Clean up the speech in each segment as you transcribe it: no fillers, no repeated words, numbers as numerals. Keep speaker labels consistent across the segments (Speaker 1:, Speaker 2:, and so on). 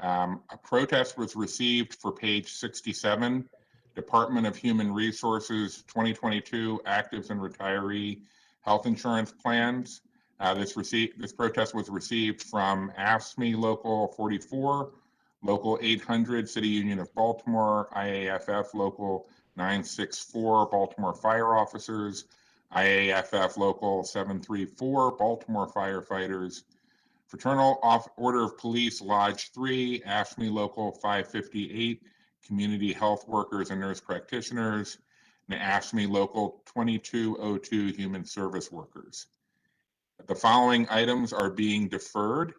Speaker 1: A protest was received for page 67, Department of Human Resources 2022 Actives and Retiree Health Insurance Plans. This protest was received from AFSCME Local 44, Local 800, City Union of Baltimore, IAFF Local 964, Baltimore Fire Officers, IAFF Local 734, Baltimore Firefighters, Fraternal Order of Police Lodge 3, AFSCME Local 558, Community Health Workers and Nurse Practitioners, and AFSCME Local 2202, Human Service Workers. The following items are being deferred.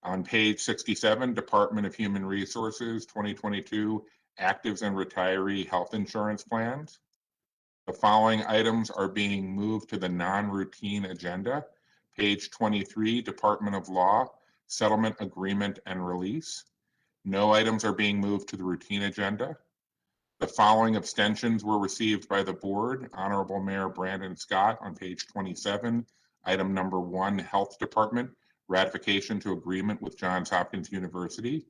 Speaker 1: On page 67, Department of Human Resources 2022 Actives and Retiree Health Insurance Plans. The following items are being moved to the non-routine agenda. Page 23, Department of Law, Settlement Agreement and Release. No items are being moved to the routine agenda. The following abstentions were received by the board. Honorable Mayor Brandon Scott on page 27, item number 1, Health Department, ratification to agreement with Johns Hopkins University.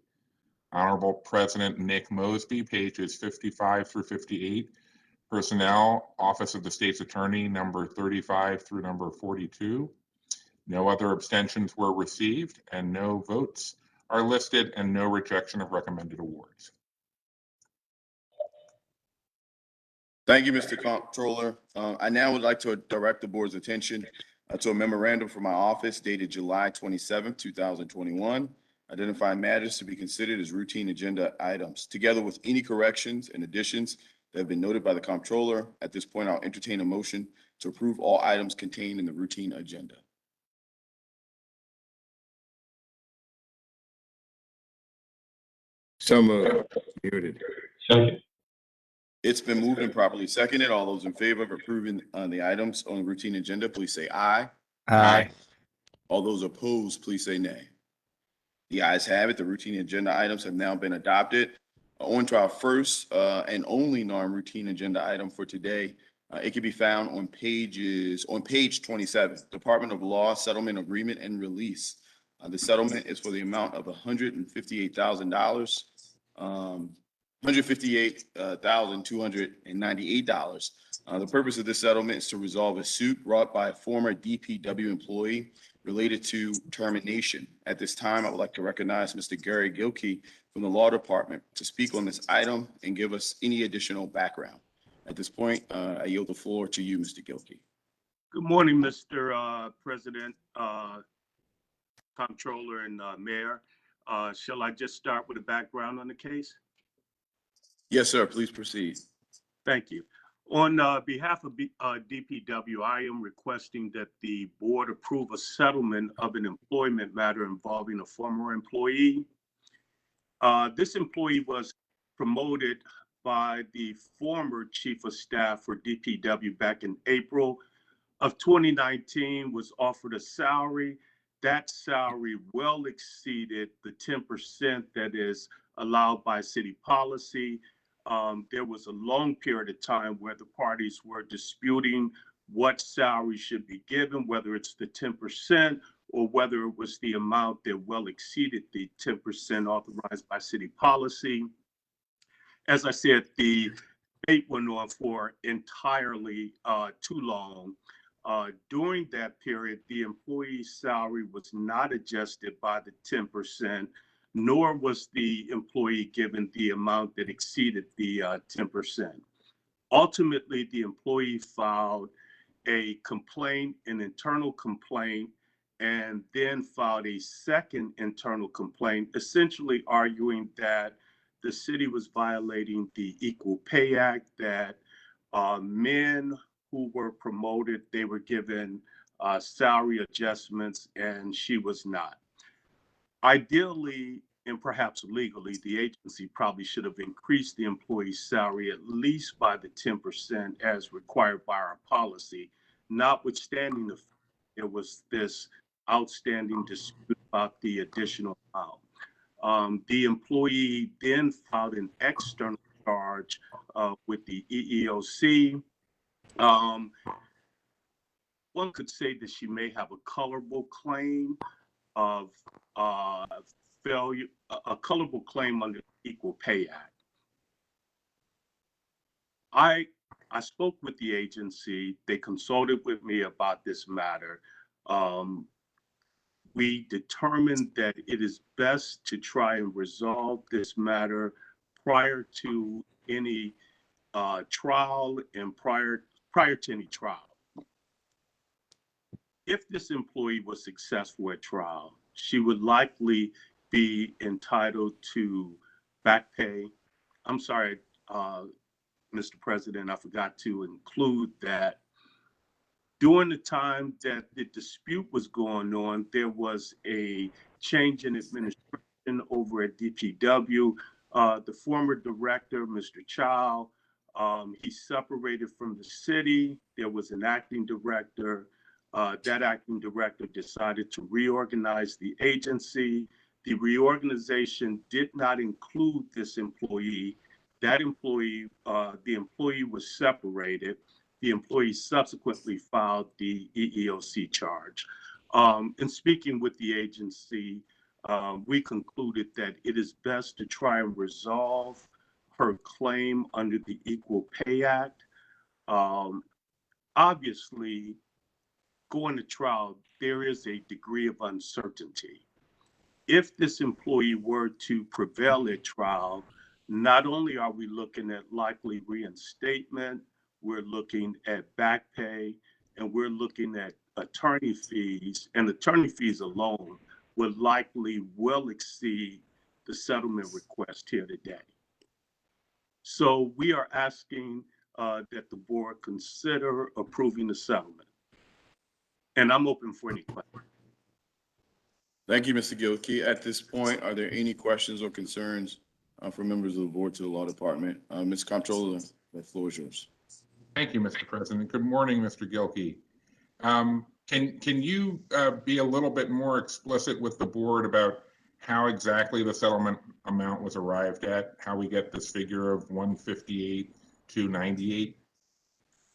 Speaker 1: Honorable President Nick Mosby, pages 55 through 58, Personnel, Office of the State's Attorney, number 35 through number 42. No other abstentions were received, and no votes are listed, and no rejection of recommended awards.
Speaker 2: Thank you, Mr. Comptroller. I now would like to direct the board's attention to a memorandum from my office dated July 27, 2021, identifying matters to be considered as routine agenda items, together with any corrections and additions that have been noted by the Comptroller. At this point, I'll entertain a motion to approve all items contained in the routine agenda.
Speaker 3: So moved. Muted.
Speaker 4: Second.
Speaker 2: It's been moved and properly seconded. All those in favor of approving the items on the routine agenda, please say aye.
Speaker 3: Aye.
Speaker 2: All those opposed, please say nay. The ayes have it. The routine agenda items have now been adopted. On to our first and only non-routine agenda item for today. It can be found on page 27, Department of Law Settlement Agreement and Release. The settlement is for the amount of $158,000, $158,298. The purpose of this settlement is to resolve a suit brought by a former DPW employee related to termination. At this time, I would like to recognize Mr. Gary Gilkey from the Law Department to speak on this item and give us any additional background. At this point, I yield the floor to you, Mr. Gilkey.
Speaker 5: Good morning, Mr. President, Comptroller, and Mayor. Shall I just start with a background on the case?
Speaker 2: Yes, sir. Please proceed.
Speaker 5: Thank you. On behalf of DPW, I am requesting that the board approve a settlement of an employment matter involving a former employee. This employee was promoted by the former chief of staff for DPW back in April of 2019, was offered a salary. That salary well exceeded the 10% that is allowed by city policy. There was a long period of time where the parties were disputing what salary should be given, whether it's the 10% or whether it was the amount that well exceeded the 10% authorized by city policy. As I said, the debate went on for entirely too long. During that period, the employee's salary was not adjusted by the 10%, nor was the employee given the amount that exceeded the 10%. Ultimately, the employee filed a complaint, an internal complaint, and then filed a second internal complaint, essentially arguing that the city was violating the Equal Pay Act, that men who were promoted, they were given salary adjustments, and she was not. Ideally, and perhaps legally, the agency probably should have increased the employee's salary at least by the 10% as required by our policy, notwithstanding the fact there was this outstanding dispute about the additional amount. The employee then filed an external charge with the EEOC. One could say that she may have a colorable claim of failure, a colorable claim under the Equal Pay Act. I spoke with the agency. They consulted with me about this matter. We determined that it is best to try and resolve this matter prior to any trial and prior to any trial. If this employee was successful at trial, she would likely be entitled to back pay. I'm sorry, Mr. President, I forgot to include that during the time that the dispute was going on, there was a change in administration over at DPW. The former director, Mr. Chow, he separated from the city. There was an acting director. That acting director decided to reorganize the agency. The reorganization did not include this employee. That employee, the employee was separated. The employee subsequently filed the EEOC charge. In speaking with the agency, we concluded that it is best to try and resolve her claim under the Equal Pay Act. Obviously, going to trial, there is a degree of uncertainty. If this employee were to prevail at trial, not only are we looking at likely reinstatement, we're looking at back pay, and we're looking at attorney fees, and attorney fees alone would likely well exceed the settlement request here today. So we are asking that the board consider approving the settlement. And I'm open for any questions.
Speaker 2: Thank you, Mr. Gilkey. At this point, are there any questions or concerns from members of the board to the law department? Ms. Comptroller, the floor is yours.
Speaker 1: Thank you, Mr. President. Good morning, Mr. Gilkey. Can you be a little bit more explicit with the board about how exactly the settlement amount was arrived at, how we get this figure of 158 to 98?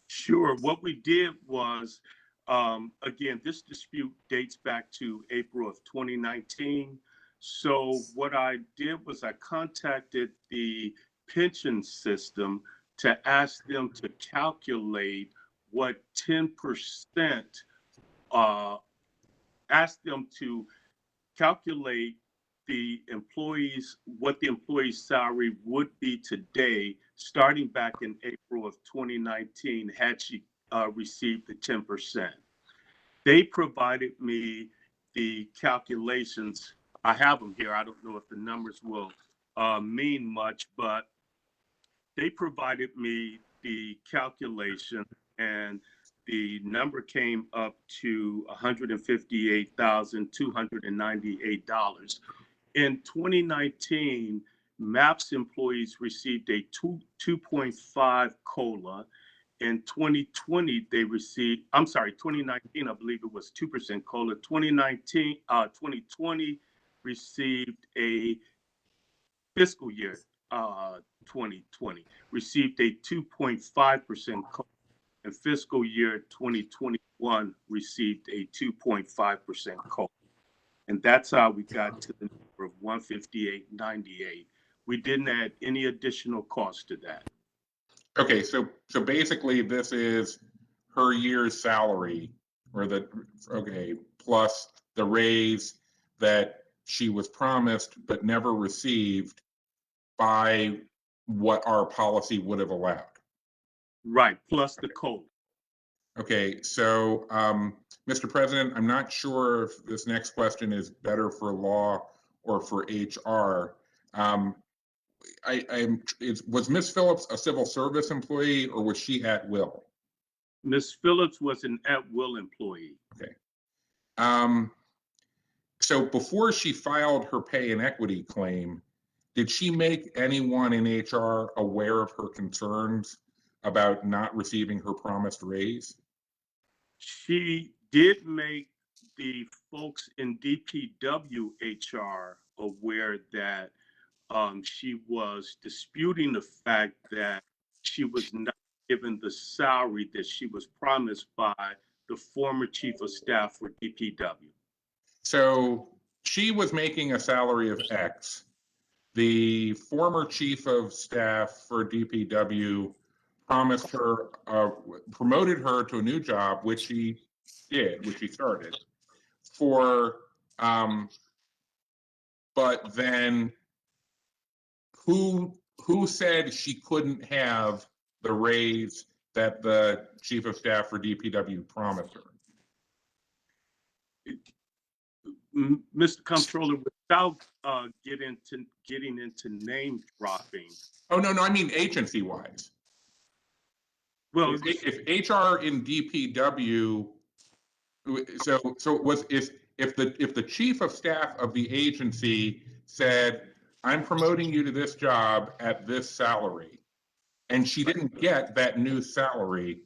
Speaker 5: Sure. What we did was, again, this dispute dates back to April of 2019. So what I did was I contacted the pension system to ask them to calculate what 10%, ask them to calculate what the employee's salary would be today, starting back in April of 2019, had she received the 10%. They provided me the calculations. I have them here. I don't know if the numbers will mean much, but they provided me the calculation, and the number came up to $158,298. In 2019, MAPS employees received a 2.5 COLA. In 2020, they received, 2019, I believe it was 2% COLA. 2020 received a fiscal year 2020 received a 2.5% COLA, and fiscal year 2021 received a 2.5% COLA. And that's how we got to the number of 158.98. We didn't add any additional cost to that.
Speaker 1: Okay, so basically this is her year's salary, or plus the raise that she was promised but never received by what our policy would have allowed.
Speaker 5: Right, plus the COLA. Okay,
Speaker 1: so Mr. President, I'm not sure if this next question is better for law or for HR. Was Ms. Phillips a civil service employee, or was she at will?
Speaker 5: Ms. Phillips was an at-will employee.
Speaker 1: Okay. So before she filed her pay and equity claim, did she make anyone in HR aware of her concerns about not receiving her promised raise?
Speaker 5: She did make the folks in DPW HR aware that she was disputing the fact that she was not given the salary that she was promised by the former chief of staff for DPW.
Speaker 1: So she was making a salary of X. The former chief of staff for DPW promised her, promoted her to a new job, which she did, which she started for, but then who said she couldn't have the raise that the chief of staff for DPW promised her?
Speaker 5: Mr. Comptroller, without getting into name dropping.
Speaker 1: Oh, no, I mean agency wise.
Speaker 5: Well,
Speaker 1: If HR in DPW, so it was, if the chief of staff of the agency said, I'm promoting you to this job at this salary, and she didn't get that new salary,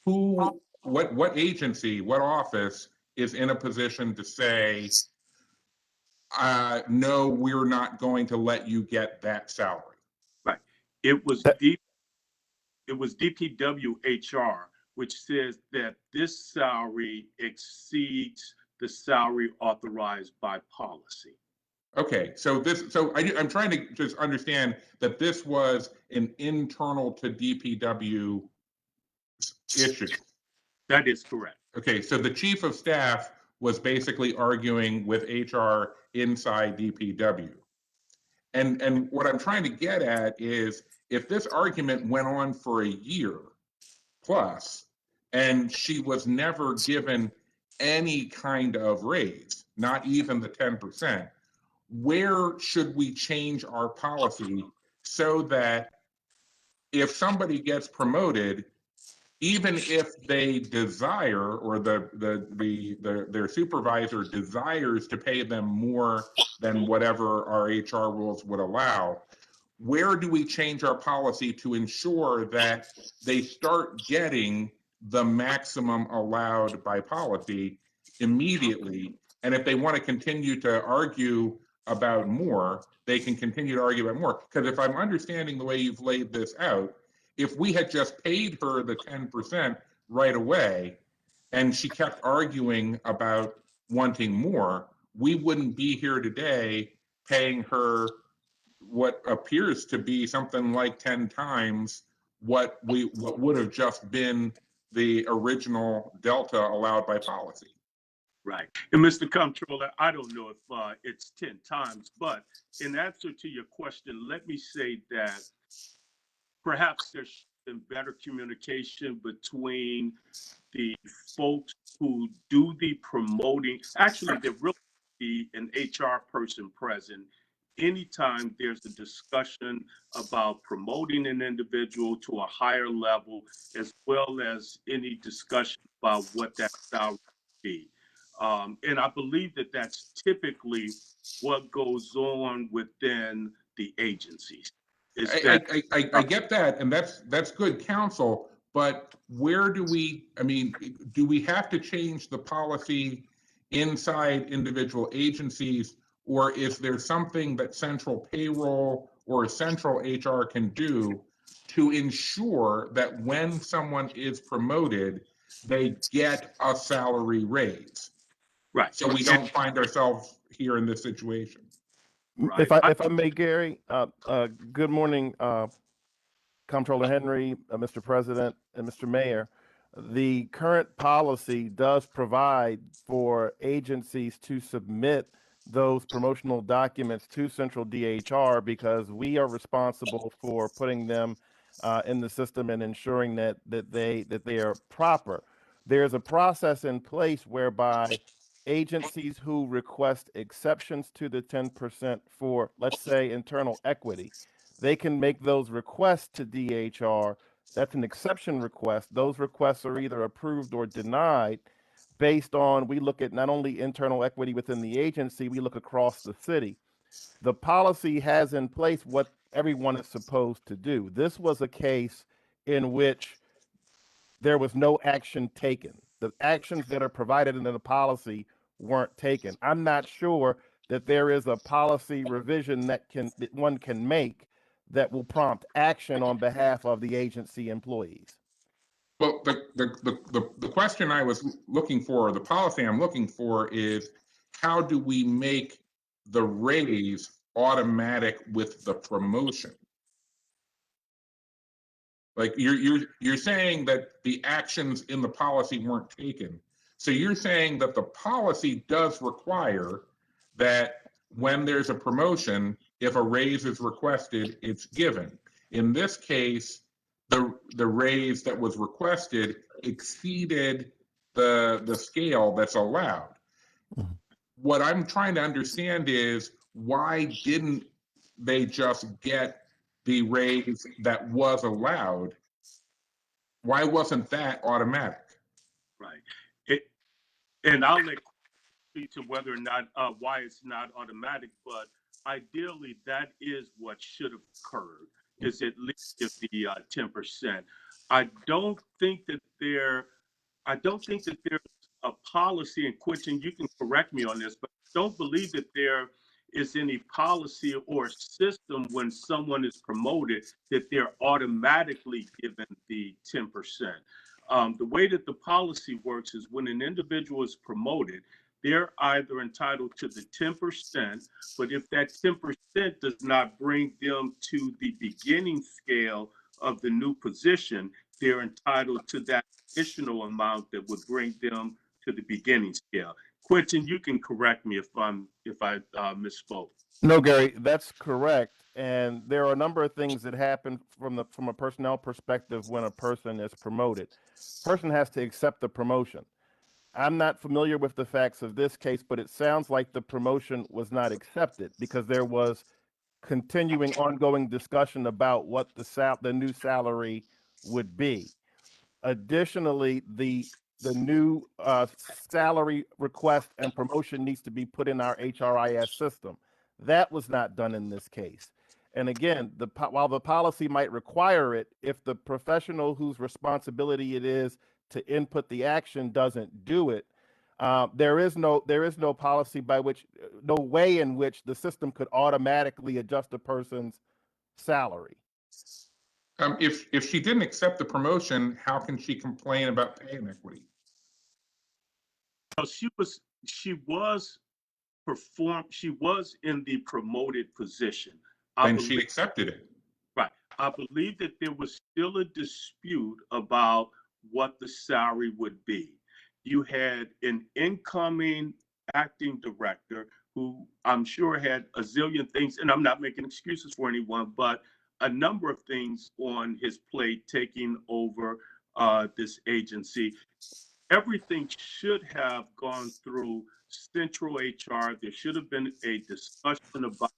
Speaker 1: what agency, what office is in a position to say, no, we're not going to let you get that salary?
Speaker 5: right. It was DPW HR, which says that this salary exceeds the salary authorized by policy.
Speaker 1: Okay, so I'm trying to just understand that this was an internal to DPW issue.
Speaker 5: That is correct.
Speaker 1: Okay, so the chief of staff was basically arguing with HR inside DPW. And what I'm trying to get at is, if this argument went on for a year plus, and she was never given any kind of raise, not even the 10%, where should we change our policy so that if somebody gets promoted, even if they desire, or their supervisor desires to pay them more than whatever our HR rules would allow, where do we change our policy to ensure that they start getting the maximum allowed by policy immediately? And if they want to continue to argue about more, they can continue to argue about more. Because if I'm understanding the way you've laid this out, if we had just paid her the 10% right away and she kept arguing about wanting more, we wouldn't be here today paying her what appears to be something like 10 times what would have just been the original delta allowed by policy.
Speaker 5: Right. And Mr. Comptroller, I don't know if it's 10 times, but in answer to your question, let me say that perhaps there's been better communication between the folks who do the promoting. Actually, there really be an HR person present anytime there's a discussion about promoting an individual to a higher level, as well as any discussion about what that salary would be. And I believe that that's typically what goes on within the agencies.
Speaker 1: I get that, and that's good counsel, but where do we, I mean, do we have to change the policy inside individual agencies, or is there something that central payroll or central HR can do to ensure that when someone is promoted, they get a salary raise?
Speaker 5: Right.
Speaker 1: So we don't find ourselves here in this situation.
Speaker 5: Right.
Speaker 4: If I may, Gary, good morning, Comptroller Henry, Mr. President, and Mr. Mayor. The current policy does provide for agencies to submit those promotional documents to Central DHR because we are responsible for putting them in the system and ensuring that they are proper. There's a process in place whereby agencies who request exceptions to the 10% for, let's say, internal equity, they can make those requests to DHR. That's an exception request. Those requests are either approved or denied based on, we look at not only internal equity within the agency, we look across the city. The policy has in place what everyone is supposed to do. This was a case in which there was no action taken. The actions that are provided in the policy weren't taken. I'm not sure that there is a policy revision that one can make that will prompt action on behalf of the agency employees.
Speaker 1: Well, the question I was looking for, or the policy I'm looking for, is how do we make the raise automatic with the promotion? Like you're saying that the actions in the policy weren't taken. So you're saying that the policy does require that when there's a promotion, if a raise is requested, it's given. In this case, the raise that was requested exceeded the scale that's allowed. What I'm trying to understand is why didn't they just get the raise that was allowed? Why wasn't that automatic?
Speaker 5: Right. And I'll let speak to whether or not why it's not automatic, but ideally that is what should have occurred, is at least if the 10%. I don't think that there's a policy, and Quentin, you can correct me on this, but I don't believe that there is any policy or system when someone is promoted that they're automatically given the 10%. The way that the policy works is when an individual is promoted, they're either entitled to the 10%, but if that 10% does not bring them to the beginning scale of the new position, they're entitled to that additional amount that would bring them to the beginning scale. Quentin, you can correct me if I misspoke.
Speaker 4: No, Gary, that's correct. And there are a number of things that happen from a personnel perspective when a person is promoted. Person has to accept the promotion. I'm not familiar with the facts of this case, but it sounds like the promotion was not accepted because there was continuing ongoing discussion about what the new salary would be. Additionally, the new salary request and promotion needs to be put in our HRIS system. That was not done in this case. And again, while the policy might require it, if the professional whose responsibility it is to input the action doesn't do it, there is no policy by which, no way in which the system could automatically adjust a person's salary.
Speaker 1: If she didn't accept the promotion, how can she complain about pay inequity?
Speaker 5: So she was in the promoted position.
Speaker 1: And she accepted it.
Speaker 5: Right. I believe that there was still a dispute about what the salary would be. You had an incoming acting director who I'm sure had a zillion things, and I'm not making excuses for anyone, but a number of things on his plate taking over this agency. Everything should have gone through central HR. There should have been a discussion about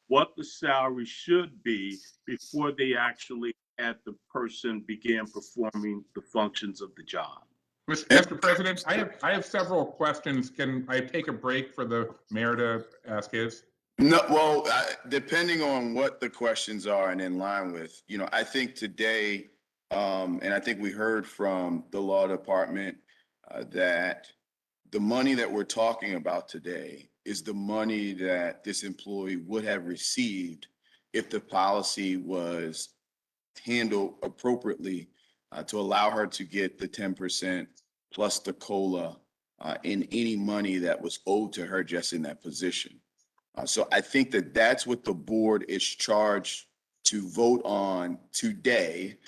Speaker 5: what the salary should be before they actually had the person begin performing the functions of the job.
Speaker 1: Mr. President, I have several questions. Can I take a break for the mayor to ask his?
Speaker 2: No, well, depending on what the questions are and in line with, I think today, and I think we heard from the law department that the money that we're talking about today is the money that this employee would have received if the policy was handled appropriately to allow her to get the 10% plus the COLA in any money that was owed to her just in that position. So I think that that's what the board is charged to vote on today,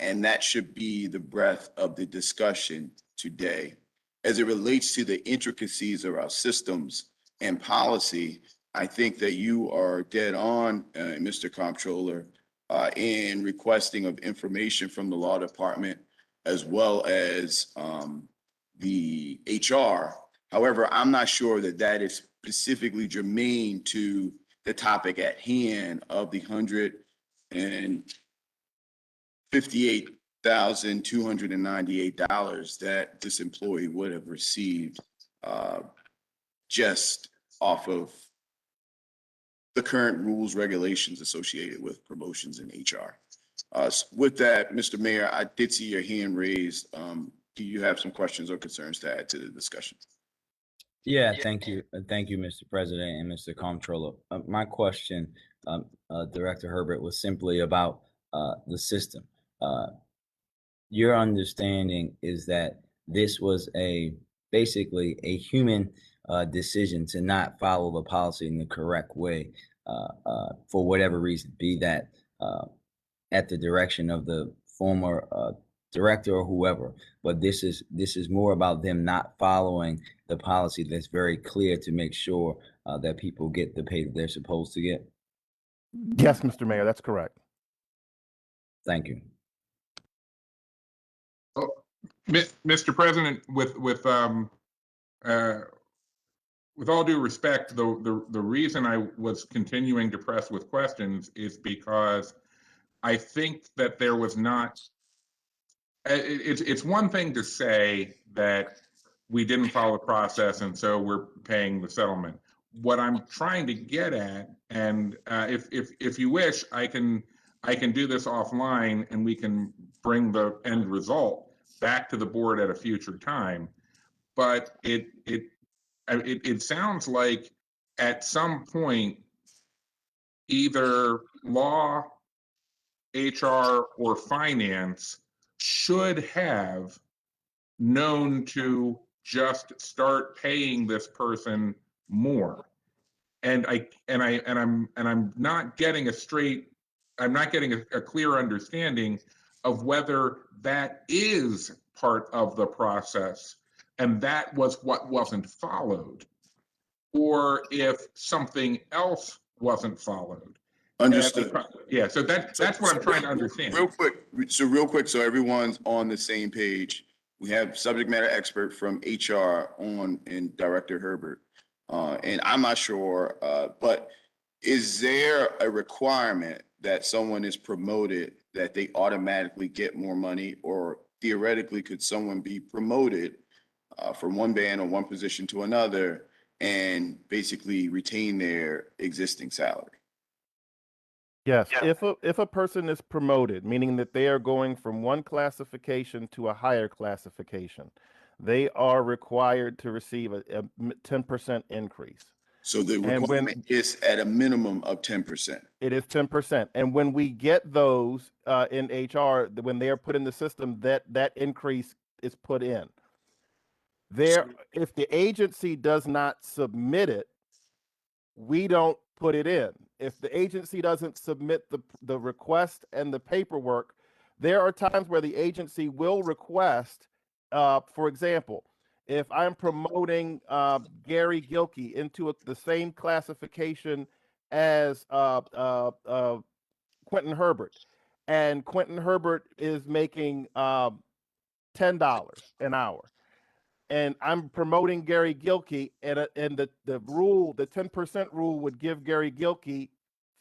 Speaker 2: and that should be the breadth of the discussion today. As it relates to the intricacies of our systems and policy, I think that you are dead on, Mr. Comptroller, in requesting of information from the law department as well as the HR. However, I'm not sure that that is specifically germane to the topic at hand of the $158,298 that this employee would have received just off of the current rules, regulations associated with promotions in HR. With that, Mr. Mayor, I did see your hand raised. Do you have some questions or concerns to add to the discussion?
Speaker 3: Yeah, thank you. Thank you, Mr. President and Mr. Comptroller. My question, Director Herbert, was simply about the system. Your understanding is that this was basically a human decision to not follow the policy in the correct way for whatever reason, be that at the direction of the former director or whoever. But this is more about them not following the policy that's very clear to make sure that people get the pay that they're supposed to get.
Speaker 4: Yes, Mr. Mayor, that's correct.
Speaker 3: Thank you.
Speaker 1: Mr. President, with all due respect, the reason I was continuing to press with questions is because I think that there was not. It's one thing to say that we didn't follow the process and so we're paying the settlement. What I'm trying to get at, and if you wish, I can do this offline and we can bring the end result back to the board at a future time. But it sounds like at some point, either law, HR, or finance should have known to just start paying this person more. And I'm not getting a clear understanding of whether that is part of the process and that was what wasn't followed, or if something else wasn't followed.
Speaker 2: Understood.
Speaker 1: Yeah, so that's what I'm trying to understand.
Speaker 2: Real quick, so everyone's on the same page. We have subject matter expert from HR on and Director Herbert. And I'm not sure, but is there a requirement that someone is promoted that they automatically get more money, or theoretically could someone be promoted from one band or one position to another and basically retain their existing salary?
Speaker 4: Yes, if a person is promoted, meaning that they are going from one classification to a higher classification, they are required to receive a 10% increase.
Speaker 2: So the
Speaker 4: And when-
Speaker 2: requirement is at a minimum of 10%.
Speaker 4: It is 10%. And when we get those in HR, when they are put in the system, that increase is put in. If the agency does not submit it, we don't put it in. If the agency doesn't submit the request and the paperwork, there are times where the agency will request, for example, if I'm promoting Gary Gilkey into the same classification as Quentin Herbert, and Quentin Herbert is making $10 an hour, and I'm promoting Gary Gilkey, and the rule, the 10% rule, would give Gary Gilkey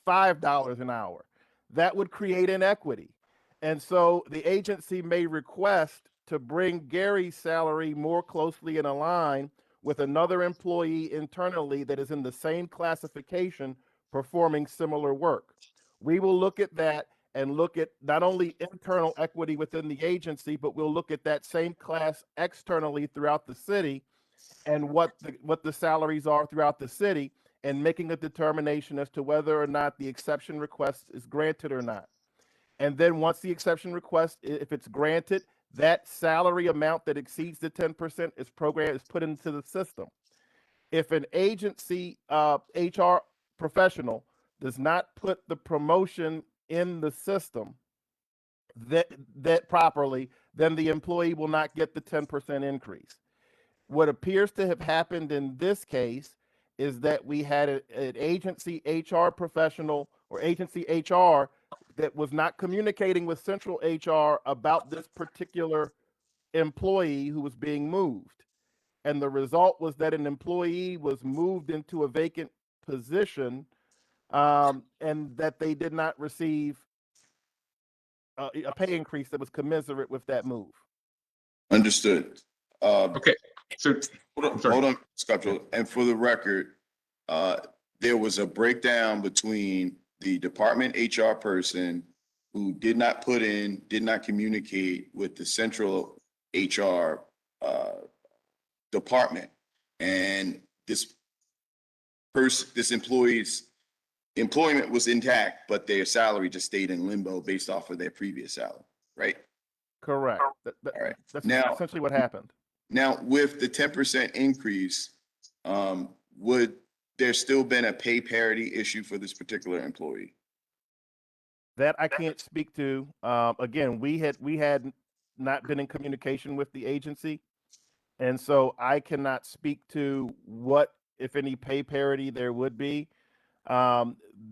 Speaker 4: $5 an hour. That would create inequity. And so the agency may request to bring Gary's salary more closely in line with another employee internally that is in the same classification performing similar work. We will look at that and look at not only internal equity within the agency, but we'll look at that same class externally throughout the city and what the salaries are throughout the city, and making a determination as to whether or not the exception request is granted or not. And then once the exception request, if it's granted, that salary amount that exceeds the 10% is put into the system. If an agency HR professional does not put the promotion in the system that properly, then the employee will not get the 10% increase. What appears to have happened in this case is that we had an agency HR professional or agency HR that was not communicating with central HR about this particular employee who was being moved. And the result was that an employee was moved into a vacant position, and that they did not receive a pay increase that was commensurate with that move.
Speaker 2: Understood.
Speaker 1: Okay, so
Speaker 2: Hold on, Sculptor. And for the record, there was a breakdown between the department HR person who did not communicate with the central HR department, and this employee's employment was intact, but their salary just stayed in limbo based off of their previous salary, right?
Speaker 4: Correct.
Speaker 2: All right.
Speaker 4: That's
Speaker 2: Now-
Speaker 4: essentially what happened.
Speaker 2: Now, with the 10% increase, would there still been a pay parity issue for this particular employee?
Speaker 4: That I can't speak to. Again, we had not been in communication with the agency, and so I cannot speak to what, if any, pay parity there would be.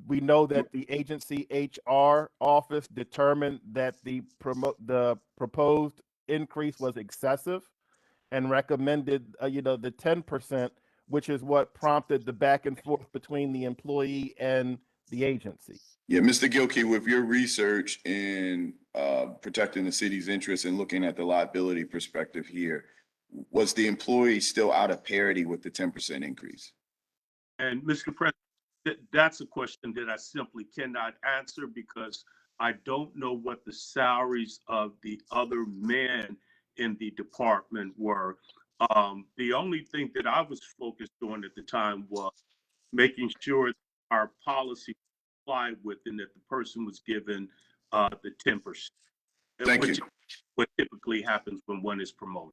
Speaker 4: We know that the agency HR office determined that the proposed increase was excessive and recommended, the 10%, which is what prompted the back and forth between the employee and the agency.
Speaker 2: Yeah, Mr. Gilkey, with your research in protecting the city's interests and looking at the liability perspective here, was the employee still out of parity with the 10% increase?
Speaker 5: And Mr. President, that's a question that I simply cannot answer because I don't know what the salaries of the other men in the department were. The only thing that I was focused on at the time was making sure our policy complied with and that the person was given the 10%.
Speaker 2: Thank
Speaker 5: which
Speaker 2: you.
Speaker 5: is what typically happens when one is promoted.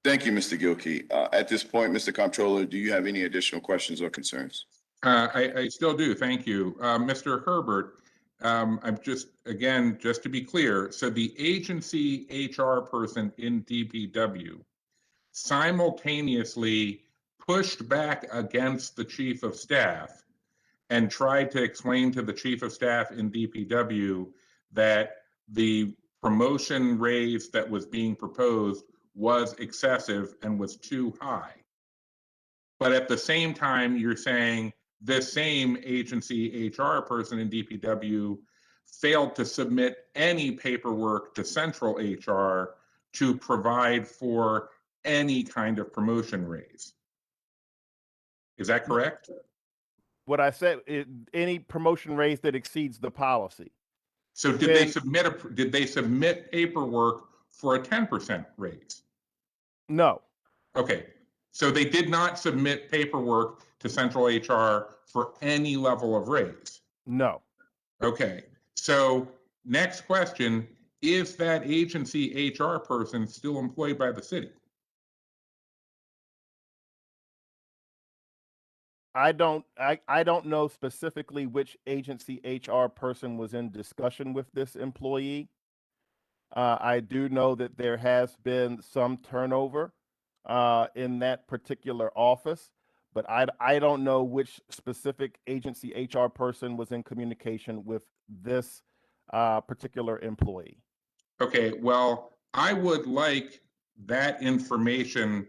Speaker 2: Thank you, Mr. Gilkey. At this point, Mr. Comptroller, do you have any additional questions or concerns?
Speaker 1: I still do, thank you. Mr. Herbert, I'm just to be clear, so the agency HR person in DPW simultaneously pushed back against the chief of staff and tried to explain to the chief of staff in DPW that the promotion raise that was being proposed was excessive and was too high. But at the same time, you're saying this same agency HR person in DPW failed to submit any paperwork to central HR to provide for any kind of promotion raise. Is that correct?
Speaker 4: What I said, any promotion raise that exceeds the policy.
Speaker 1: So did they submit paperwork for a 10% raise?
Speaker 4: No.
Speaker 1: Okay, so they did not submit paperwork to central HR for any level of raise.
Speaker 4: No.
Speaker 1: Okay, so next question, is that agency HR person still employed by the city?
Speaker 4: I don't know specifically which agency HR person was in discussion with this employee. I do know that there has been some turnover in that particular office, but I don't know which specific agency HR person was in communication with this particular employee.
Speaker 1: Okay, well, I would like that information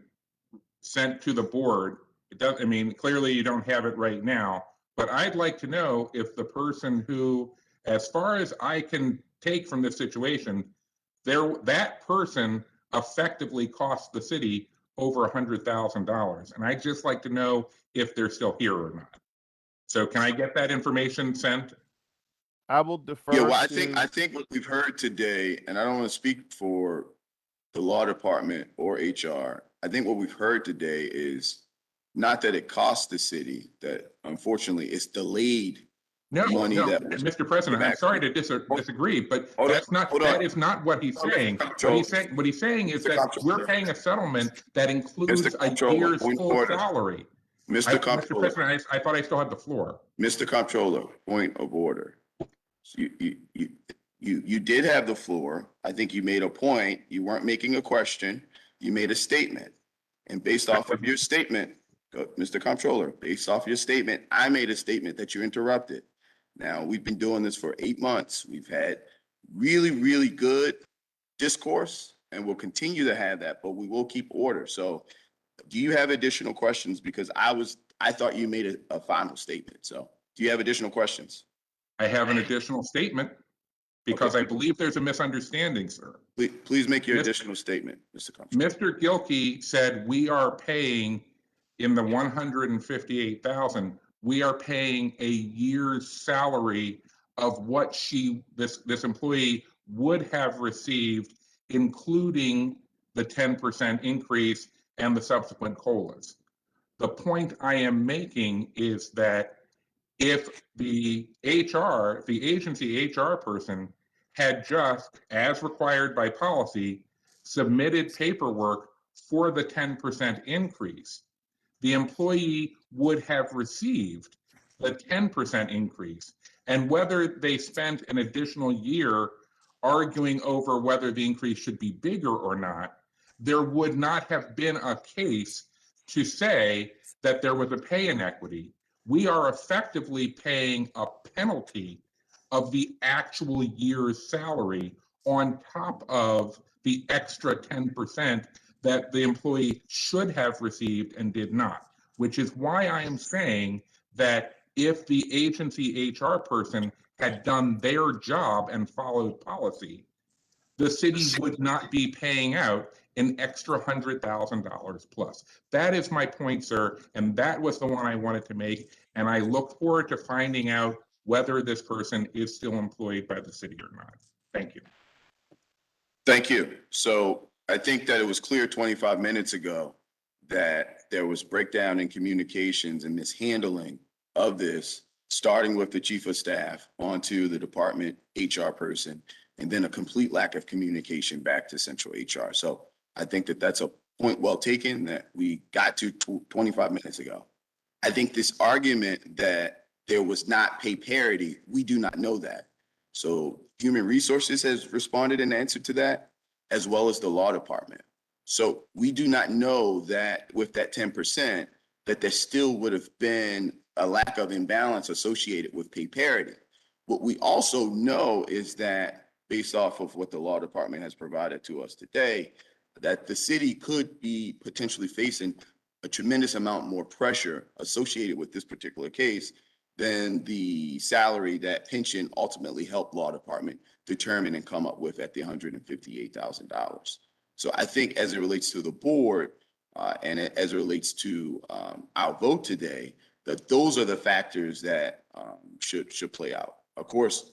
Speaker 1: sent to the board. It does, I mean, clearly you don't have it right now, but I'd like to know if the person who, as far as I can take from this situation, that person effectively cost the city over $100,000. And I'd just like to know if they're still here or not. So can I get that information sent?
Speaker 4: I will defer.
Speaker 2: Yeah, well, I think what we've heard today, and I don't want to speak for the law department or HR. I think what we've heard today is not that it costs the city, that unfortunately it's delayed
Speaker 1: No,
Speaker 2: money
Speaker 1: no,
Speaker 2: that was
Speaker 1: Mr. President, I'm
Speaker 2: back.
Speaker 1: sorry to disagree, but
Speaker 2: Hold on,
Speaker 1: that's not,
Speaker 2: hold on.
Speaker 1: that is not what he's saying. What he's saying is
Speaker 2: Mr.
Speaker 1: that
Speaker 2: Comptroller.
Speaker 1: we're paying a settlement that includes
Speaker 2: Mr.
Speaker 1: a
Speaker 2: Comptroller,
Speaker 1: year's
Speaker 2: point of
Speaker 1: full
Speaker 2: order.
Speaker 1: salary.
Speaker 2: Mr.
Speaker 1: Mr.
Speaker 2: Comptroller,
Speaker 1: President, I thought I still had the floor.
Speaker 2: Mr. Comptroller, point of order. You did have the floor. I think you made a point. You weren't making a question. You made a statement. And based off of your statement, Mr. Comptroller, based off your statement, I made a statement that you interrupted. Now, we've been doing this for 8 months. We've had really, really good discourse, and we'll continue to have that, but we will keep order. So do you have additional questions? Because I thought you made a final statement. So do you have additional questions?
Speaker 1: I have an additional statement because I believe there's a misunderstanding, sir.
Speaker 2: Please make your
Speaker 1: Mr.
Speaker 2: additional statement, Mr. Comptroller.
Speaker 1: Mr. Gilkey said we are paying in the 158,000, we are paying a year's salary of what this employee would have received, including the 10% increase and the subsequent COLAs. The point I am making is that if the agency HR person had just, as required by policy, submitted paperwork for the 10% increase, the employee would have received the 10% increase. And whether they spent an additional year arguing over whether the increase should be bigger or not, there would not have been a case to say that there was a pay inequity. We are effectively paying a penalty of the actual year's salary on top of the extra 10% that the employee should have received and did not, which is why I am saying that if the agency HR person had done their job and followed policy, the city would not be paying out an extra $100,000 plus. That is my point, sir, and that was the one I wanted to make. And I look forward to finding out whether this person is still employed by the city or not. Thank you.
Speaker 2: Thank you. So I think that it was clear 25 minutes ago that there was breakdown in communications and mishandling of this, starting with the chief of staff onto the department HR person, and then a complete lack of communication back to central HR. So I think that that's a point well taken that we got to 25 minutes ago. I think this argument that there was not pay parity, we do not know that. So Human Resources has responded in answer to that, as well as the law department. So we do not know that with that 10%, that there still would have been a lack of imbalance associated with pay parity. What we also know is that based off of what the law department has provided to us today, that the city could be potentially facing a tremendous amount more pressure associated with this particular case than the salary that pension ultimately helped law department determine and come up with at the $158,000. So I think as it relates to the board and as it relates to our vote today, that those are the factors that should play out. Of course,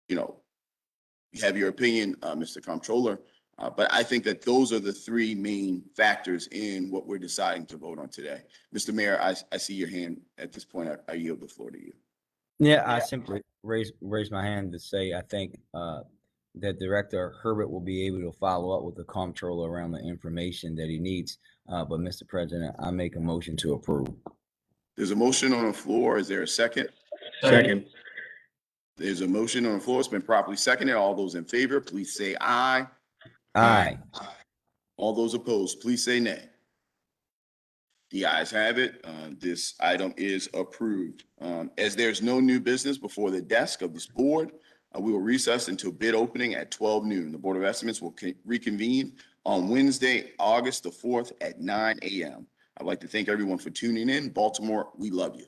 Speaker 2: you know, you have your opinion, Mr. Comptroller, but I think that those are the three main factors in what we're deciding to vote on today. Mr. Mayor, I see your hand at this point. I yield the floor to you.
Speaker 3: Yeah, I simply raise my hand to say I think that Director Herbert will be able to follow up with the comptroller around the information that he needs. But Mr. President, I make a motion to approve.
Speaker 2: There's a motion on the floor. Is there a second?
Speaker 6: Second.
Speaker 2: There's a motion on the floor. It's been properly seconded. All those in favor, please say aye.
Speaker 3: Aye.
Speaker 2: All those opposed, please say nay. The ayes have it. This item is approved. As there's no new business before the desk of this board, we will recess until bid opening at 12 noon. The Board of Estimates will reconvene on Wednesday, August the 4th at 9 a.m. I'd like to thank everyone for tuning in. Baltimore, we love you.